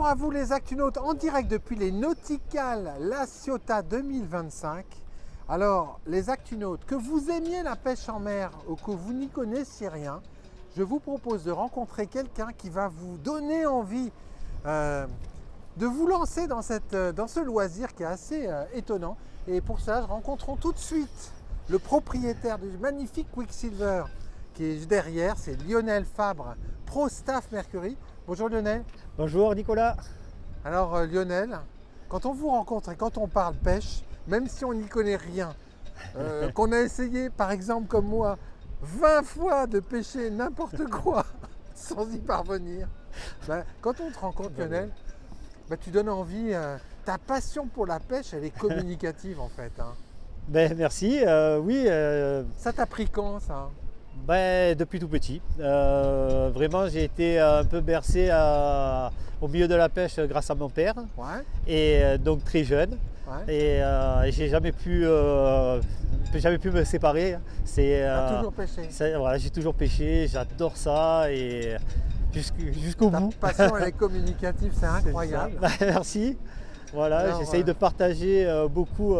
à vous les Actunautes en direct depuis les Nauticales La Ciotat 2025. Alors les Actunautes, que vous aimiez la pêche en mer ou que vous n'y connaissiez rien, je vous propose de rencontrer quelqu'un qui va vous donner envie de vous lancer dans ce loisir qui est assez étonnant. Et pour ça, rencontrons tout de suite le propriétaire du magnifique Quicksilver qui est derrière, c'est Lionel Fabre, Pro Staff Mercury. Bonjour Lionel. Bonjour Nicolas. Alors Lionel, quand on vous rencontre et quand on parle pêche, même si on n'y connaît rien, qu'on a essayé par exemple comme moi 20 fois de pêcher n'importe quoi sans y parvenir, quand on te rencontre Lionel, tu donnes envie, ta passion pour la pêche elle est communicative en fait. Hein. Merci, oui. Ça t'a pris quand ça? Depuis tout petit. Vraiment, j'ai été un peu bercé au milieu de la pêche grâce à mon père. Ouais. Et donc très jeune. Ouais. Et j'ai jamais pu me séparer. T'as toujours pêché? Voilà, j'ai toujours pêché, j'adore ça et jusqu'au bout. Ta passion elle est communicative, c'est incroyable. Merci. Voilà, j'essaye de partager beaucoup.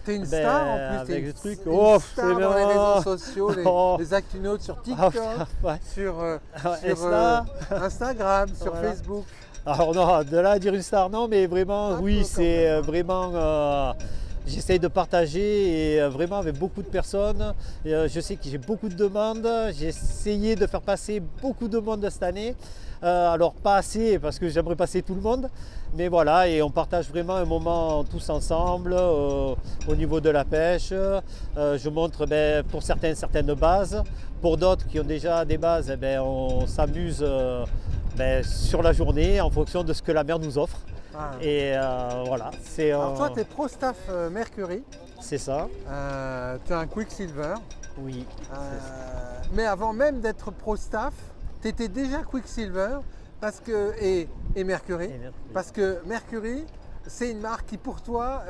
T'es une star en plus, avec le truc. Une star dans les réseaux sociaux, les Actunautes sur TikTok, sur Instagram, sur Facebook. Alors non, de là à dire une star, non, mais vraiment, oui, c'est vraiment. J'essaye de partager et vraiment avec beaucoup de personnes. Je sais que j'ai beaucoup de demandes. J'ai essayé de faire passer beaucoup de monde cette année. Alors pas assez parce que j'aimerais passer tout le monde. Mais voilà, et on partage vraiment un moment tous ensemble au niveau de la pêche. Je montre pour certains certaines bases. Pour d'autres qui ont déjà des bases, on s'amuse sur la journée en fonction de ce que la mer nous offre. Ah. Et voilà. Alors toi, tu es Pro Staff Mercury. C'est ça. Tu es un Quicksilver. Oui. Mais avant même d'être Pro Staff, tu étais déjà Quicksilver et Mercury. Parce que Mercury, c'est une marque qui pour toi,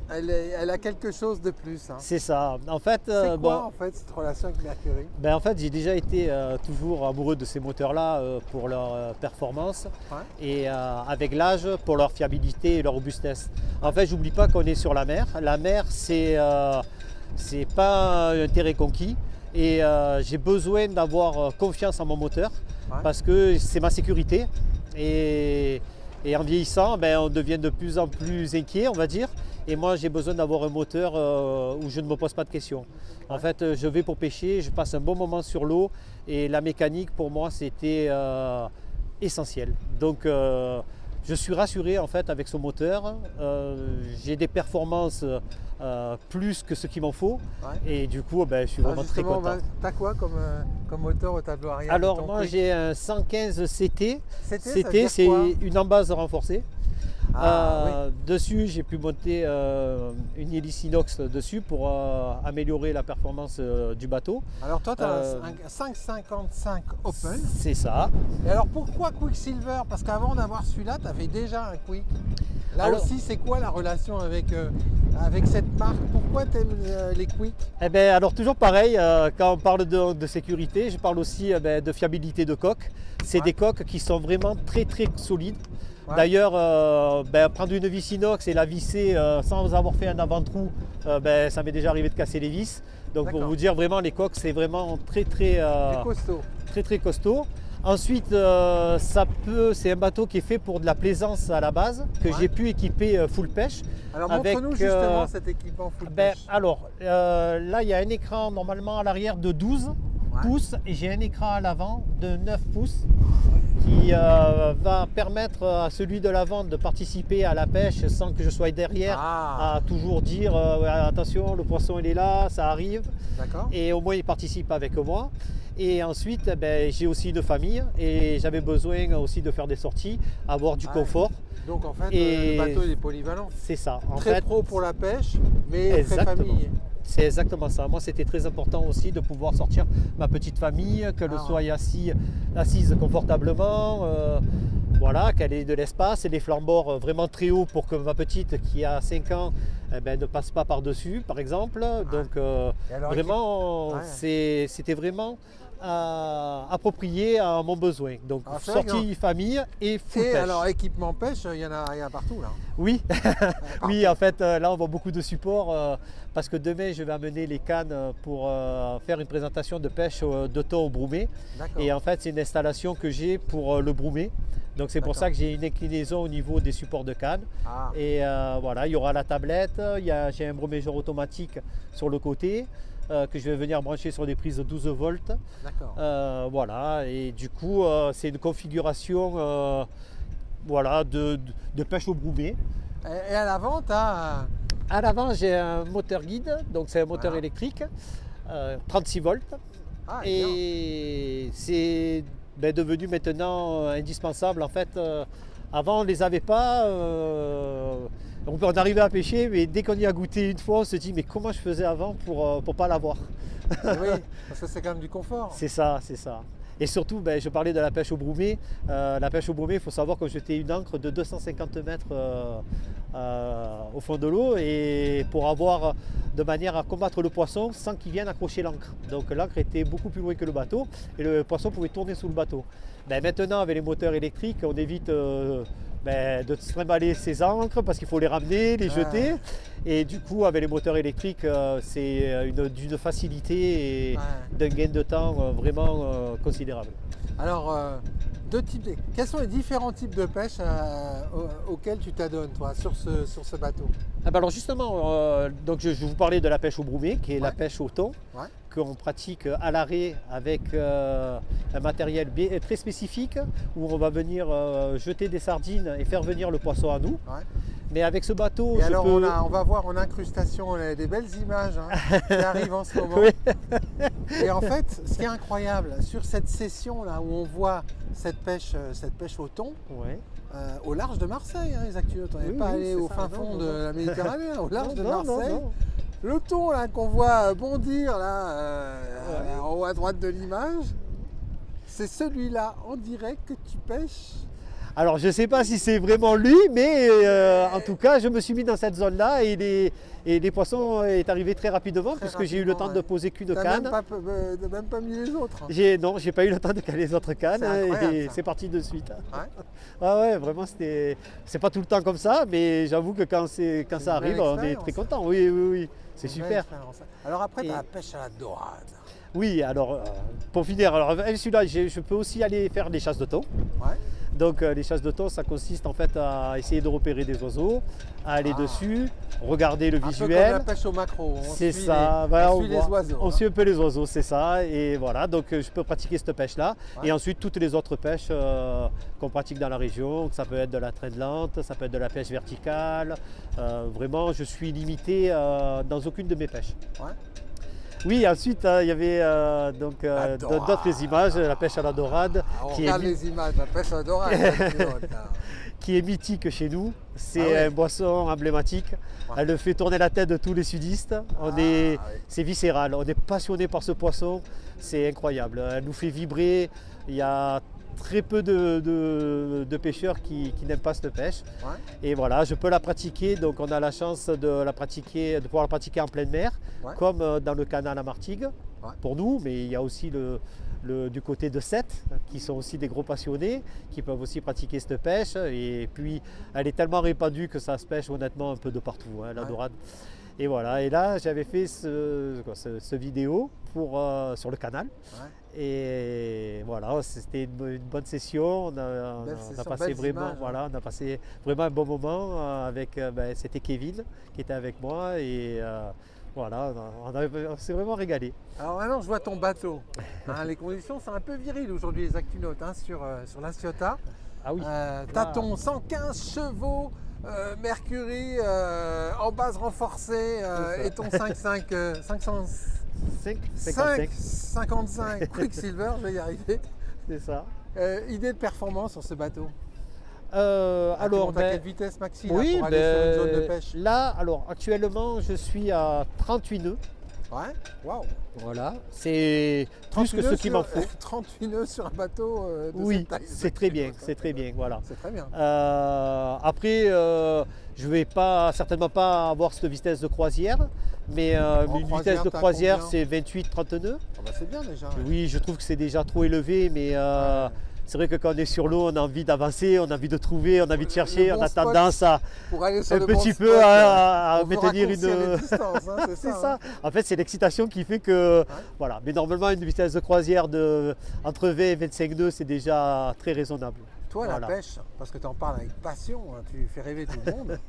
elle a quelque chose de plus. Hein. C'est ça. En fait, c'est quoi en fait cette relation avec Mercury? En fait, j'ai déjà été toujours amoureux de ces moteurs-là pour leur performance et avec l'âge pour leur fiabilité et leur robustesse. En fait, j'oublie pas qu'on est sur la mer. La mer, c'est pas un terrain conquis et j'ai besoin d'avoir confiance en mon moteur parce que c'est ma sécurité. Et en vieillissant, on devient de plus en plus inquiet, on va dire. Et moi, j'ai besoin d'avoir un moteur où je ne me pose pas de questions. En fait, je vais pour pêcher, je passe un bon moment sur l'eau. Et la mécanique, pour moi, c'était essentiel. Donc, je suis rassuré en fait avec ce moteur. J'ai des performances plus que ce qu'il m'en faut. Et du coup, je suis vraiment très content. Tu as quoi comme moteur au tableau arrière? Alors moi j'ai un 115 CT. CT c'est une embase renforcée. Oui. Dessus j'ai pu monter une hélice inox dessus pour améliorer la performance du bateau. Alors toi tu as un 555 Open. C'est ça. Et alors pourquoi Quicksilver? Parce qu'avant d'avoir celui-là tu avais déjà un Quick. Là aussi c'est quoi la relation avec cette marque? Pourquoi tu aimes les Quick? Alors toujours pareil, quand on parle de sécurité, je parle aussi de fiabilité de coque. C'est des coques qui sont vraiment très très solides. D'ailleurs, prendre une vis inox et la visser sans avoir fait un avant-trou, ça m'est déjà arrivé de casser les vis. Donc pour vous dire vraiment, les coques, c'est vraiment très très costaud. Ensuite, c'est un bateau qui est fait pour de la plaisance à la base, que j'ai pu équiper full pêche. Alors montre-nous justement cet équipement full pêche. Alors là, il y a un écran normalement à l'arrière de 12 pouces et j'ai un écran à l'avant de 9 pouces. Qui va permettre à celui de l'avant de participer à la pêche sans que je sois derrière à toujours dire attention, le poisson il est là, ça arrive. Et au moins il participe avec moi. Et ensuite j'ai aussi une famille et j'avais besoin aussi de faire des sorties, avoir du confort. Donc en fait le bateau il est polyvalent. C'est ça. Très pro pour la pêche mais très famille. C'est exactement ça. Moi, c'était très important aussi de pouvoir sortir ma petite famille, qu'elle soit assise confortablement, voilà, qu'elle ait de l'espace et des flambeaux vraiment très hauts pour que ma petite qui a 5 ans ne passe pas par-dessus, par exemple. Donc, vraiment, c'était vraiment approprié à mon besoin. Donc Ah, c'est sortie famille et full Et pêche. alors, équipement pêche, il y en a partout là. Oui, Partout. oui, en fait, là, on voit beaucoup de supports parce que demain, je vais amener les cannes pour faire une présentation de pêche de thon au broumé. D'accord. Et en fait, c'est une installation que j'ai pour le broumé. Donc, c'est pour D'accord. ça que j'ai une inclinaison au niveau des supports de cannes. Ah, Et voilà, il y aura la tablette, j'ai un bromégeur automatique sur le côté que je vais venir brancher sur des prises de 12 volts. d'accord. Voilà, et du coup, c'est une configuration voilà, de pêche au broumé. Et à l'avant, tu as. À l'avant, j'ai un moteur guide, donc c'est un moteur Voilà. électrique, 36 volts. Ah, bien. Et c'est devenu maintenant indispensable. En fait, avant, on ne les avait pas. On arrivait à pêcher, mais dès qu'on y a goûté une fois, on se dit mais comment je faisais avant pour ne pas l'avoir. Oui, parce que c'est quand même du confort. C'est ça, c'est ça. Et surtout, je parlais de la pêche au broumé. La pêche au broumé, il faut savoir que j'étais une ancre de 250 mètres au fond de l'eau et pour avoir de manière à combattre le poisson sans qu'il vienne accrocher l'ancre. Donc l'ancre était beaucoup plus loin que le bateau et le poisson pouvait tourner sous le bateau. Maintenant, avec les moteurs électriques, on évite de se trimballer ses ancres parce qu'il faut les ramener, les jeter. Et du coup, avec les moteurs électriques, c'est d'une facilité et d'un gain de temps vraiment considérable. Alors, quels sont les différents types de pêche auxquels tu t'adonnes, toi, sur ce bateau? Alors justement, donc je vous parlais de la pêche au broumé, qui est la Ouais. pêche au thon, Ouais. qu'on pratique à l'arrêt avec un matériel très spécifique, où on va venir jeter des sardines et faire venir le poisson à nous. Ouais. Mais avec ce bateau, Et je alors, peux... on va voir en incrustation des belles images qui arrivent en ce moment. Oui. Et en fait, ce qui est incroyable, sur cette session là où on voit cette pêche au thon, Ouais. au large de Marseille, les actuels, on n'est Oui, pas oui, allé c'est au ça. fin Non, fond non, de non. la Méditerranée, au large de Non, non, Marseille. non. Le thon là qu'on voit bondir là, en haut à droite de l'image, c'est celui-là en direct que tu pêches. Alors je ne sais pas si c'est vraiment lui, mais en tout cas, je me suis mis dans cette zone-là et les poissons est arrivé très rapidement Très puisque j'ai eu le temps rapidement, de ouais. poser qu'une T'as canne. même pas mis les autres. Non, j'ai pas eu le temps de caler les autres cannes C'est incroyable, et ça. c'est parti de suite. Ouais. Ah ouais, vraiment, c'est pas tout le temps comme ça, mais j'avoue que quand ça une arrive, belle on est expérience. très content. Oui, oui, oui, c'est Une belle super. expérience. Alors après, tu as Et- la pêche à la dorade. Oui, alors pour finir, alors celui-là, je peux aussi aller faire des chasses de thon. Ouais. Donc les chasses de thon, ça consiste en fait à essayer de repérer des oiseaux, à aller Ah. dessus, regarder le Un peu comme visuel. la pêche au maquereau. C'est ça, voilà, on suit les voit- oiseaux. on hein. suit un peu les oiseaux, c'est ça. Et voilà, donc je peux pratiquer cette pêche-là. Ouais. Et ensuite, toutes les autres pêches qu'on pratique dans la région, ça peut être de la traîne lente, ça peut être de la pêche verticale. Vraiment, je suis limité dans aucune de mes pêches. Ouais. Oui, ensuite, il y avait donc La dorade. d'autres images, la pêche à la dorade, Ah, on qui est, regarde les images, la pêche à la dorade. c'est une autre, là. qui est mythique chez nous. C'est Ah ouais. un boisson emblématique. Ouais. Elle fait tourner la tête de tous les sudistes. Ah, oui. C'est viscéral. On est passionné par ce poisson. C'est incroyable. Elle nous fait vibrer. Il y a très peu de pêcheurs qui n'aiment pas cette pêche. Ouais. Et voilà, je peux la pratiquer. Donc on a la chance de pouvoir la pratiquer en pleine mer, Ouais. comme dans le canal à Martigues Ouais. pour nous. Mais il y a aussi du côté de Sète, qui sont aussi des gros passionnés, qui peuvent aussi pratiquer cette pêche. Et puis, elle est tellement répandue que ça se pêche honnêtement un peu de partout, hein, la Ouais. dorade. Et voilà, et là, j'avais fait ce vidéo sur le canal. Ouais. Et voilà, c'était une bonne session. On a Belle session, passé belles vraiment, images, hein. voilà, on a passé vraiment un bon moment avec. C'était Kevin qui était avec moi et voilà, on s'est vraiment régalé. Alors maintenant, je vois ton bateau. Hein, les conditions sont un peu viriles aujourd'hui, les Actunautes, hein, sur la Ciotat. Ah oui. T'as ton 115 chevaux Mercury en base renforcée C'est ça. et ton 55, 55 Quicksilver, je vais y arriver. c'est ça. Idée de performance sur ce bateau. Alors, tu montes à quelle vitesse maxi là, oui, pour aller sur une zone de pêche? là, alors actuellement, je suis à 38 nœuds. Ouais, waouh. Voilà, c'est plus que ce qu'il m'en faut. 38 nœuds sur un bateau de Oui, cette taille. c'est très bien, c'est très bien, voilà. C'est très bien. Après, je vais certainement pas avoir cette vitesse de croisière, mais une croisière, vitesse de t'as croisière, combien? c'est 28-30 nœuds. Ah bah, c'est bien déjà. Oui, je trouve que c'est déjà trop élevé, mais c'est vrai que quand on est sur l'eau, on a envie d'avancer, on a envie de trouver, on a envie de chercher, on a tendance à pour aller sur un le petit bon peu spot, à on veut maintenir raccourcir une. les distances, hein, c'est C'est ça. ça. Hein. En fait, c'est l'excitation qui fait que. Voilà. Mais normalement, une vitesse de croisière entre 20 et 25 nœuds, c'est déjà très raisonnable. Toi, Voilà. la pêche, parce que tu en parles avec passion, hein, tu fais rêver tout le monde,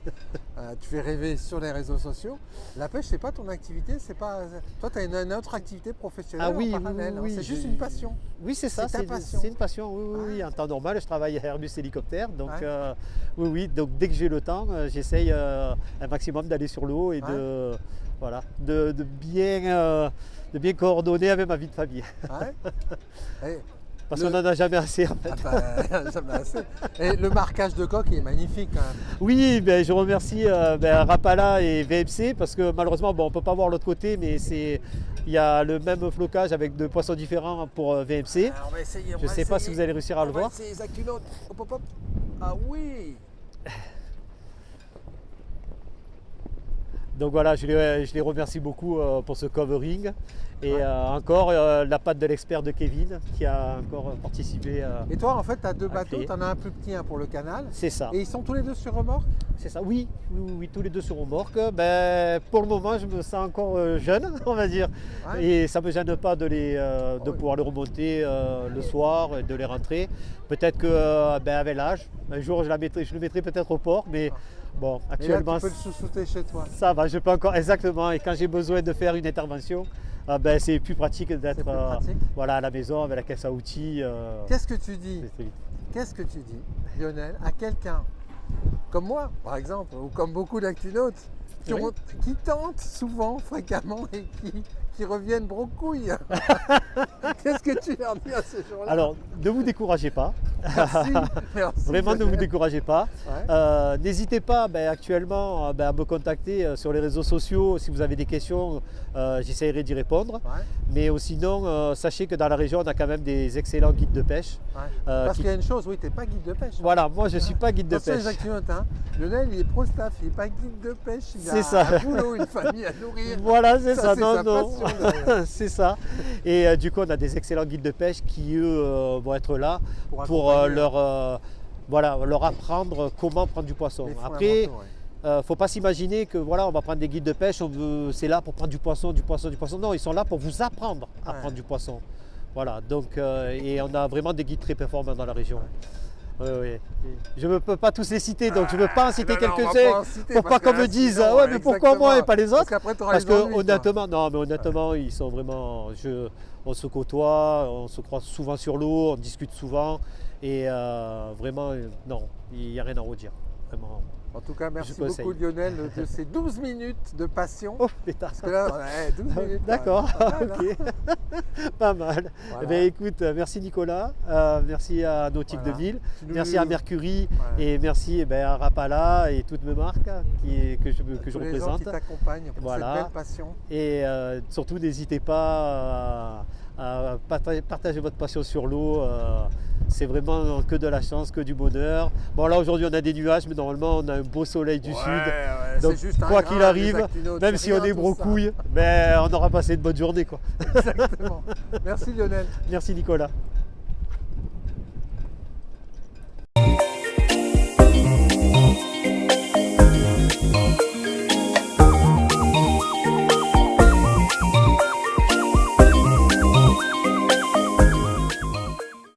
tu fais rêver sur les réseaux sociaux. La pêche, c'est pas ton activité, c'est pas. Toi, tu as une autre activité professionnelle Ah oui, en parallèle. oui, c'est juste j'ai- une passion. Oui, c'est ça, C'est ta passion. c'est une passion. Oui, oui, oui. En temps normal, je travaille à Airbus Hélicoptère. Donc, Ouais. oui, oui. Donc, dès que j'ai le temps, j'essaye un maximum d'aller sur l'eau et voilà, de bien coordonner avec ma vie de famille. Ouais. Et Parce qu'on n'en a jamais assez, en fait. jamais assez. Et le marquage de coque il est magnifique quand même. Oui, ben, je remercie Rapala et VMC parce que malheureusement, bon, on ne peut pas voir l'autre côté, mais il y a le même flocage avec deux poissons différents pour VMC. On va essayer. Je ne sais pas si vous allez réussir à le voir. C'est les acculottes. Hop, hop, hop. Ah oui. Donc voilà, je les remercie beaucoup pour ce covering. Et encore la patte de l'expert de Kevin qui a encore participé. Et toi, en fait, tu as deux bateaux. créer. Tu en as un plus petit, un pour le canal. C'est ça. Et ils sont tous les deux sur remorque. C'est ça, oui, tous les deux sur remorque. Ben, pour le moment, je me sens encore jeune, on va dire. Ouais. Et ça ne me gêne pas de oui. pouvoir les remonter le soir et de les rentrer. Peut-être que avec l'âge, un jour je le mettrai peut-être au port, mais bon, Et là, actuellement, tu peux le sous-souter chez toi. ça va, je peux encore, exactement. Et quand j'ai besoin de faire une intervention, c'est plus pratique d'être C'est plus pratique. voilà, à la maison avec la caisse à outils. Qu'est-ce que tu dis c'est vite. Qu'est-ce que tu dis, Lionel, à quelqu'un comme moi, par exemple, ou comme beaucoup d'actunautes, Oui. qui tentent souvent, fréquemment, et qui reviennent brocouilles. Qu'est-ce que tu leur dis à ces gens-là? Alors, ne vous découragez pas. Merci, merci, Vraiment, ne vous Lionel. découragez pas. Ouais. N'hésitez pas actuellement à me contacter sur les réseaux sociaux. Si vous avez des questions, j'essaierai d'y répondre. Ouais, Mais sinon, sachez que dans la région, on a quand même des excellents guides de pêche. ouais. Euh, Parce qui- qu'il y a une chose, oui, tu n'es pas guide de pêche. Hein. Voilà, moi je ne suis pas guide de Attention pêche. les actionnautes, hein. Lionel, il est pro-staff, il n'est pas guide de pêche, il C'est a ça. un boulot, une famille à nourrir. Voilà, c'est ça. c'est Non, sa non. passion, d'ailleurs. C'est ça. Et du coup, on a des excellents guides de pêche qui, eux, vont être là pour accompagner, leur apprendre comment prendre du poisson. les Après, fondamentaux, ouais. faut pas s'imaginer que voilà, on va prendre des guides de pêche, c'est là pour prendre du poisson, du poisson, du poisson. Non, ils sont là pour vous apprendre à Ouais. prendre du poisson. Voilà, donc et on a vraiment des guides très performants dans la région. Oui, oui. Je ne peux pas tous les citer, donc je ne veux pas en citer Non, non, on va quelques-uns pas en citer, pour parce pas que qu'on là, me dise sinon, ouais, mais pourquoi moi et pas les Parce autres? qu'après, t'auras Parce les que ennuis, toi. honnêtement, non, mais honnêtement, ils sont vraiment. On se côtoie, on se croise souvent sur l'eau, on discute souvent, et vraiment, non, il n'y a rien à redire. Vraiment. En tout cas, merci Je conseille. beaucoup Lionel de ces 12 minutes de passion. Oh, pétard. Parce que là, ouais, 12 minutes. D'accord, pas mal, hein. ok. Pas mal. Voilà. Eh bien, écoute, merci Nicolas, merci à Nautique Voilà. 2000, Tu nous- merci à Mercury Voilà. et merci à Rapala et toutes mes marques que je Tous les gens représente. qui t'accompagnent pour Voilà. cette belle passion. Et surtout, n'hésitez pas à partager votre passion sur l'eau. C'est vraiment que de la chance, que du bonheur. Bon, là aujourd'hui, on a des nuages, mais normalement, on a un beau soleil du sud. Donc, c'est juste un quoi grain, qu'il arrive, les actunautes, même c'est si on rien, est tout ça. brocouille, on aura passé une bonne journée, quoi. Exactement. Merci Lionel. Merci Nicolas.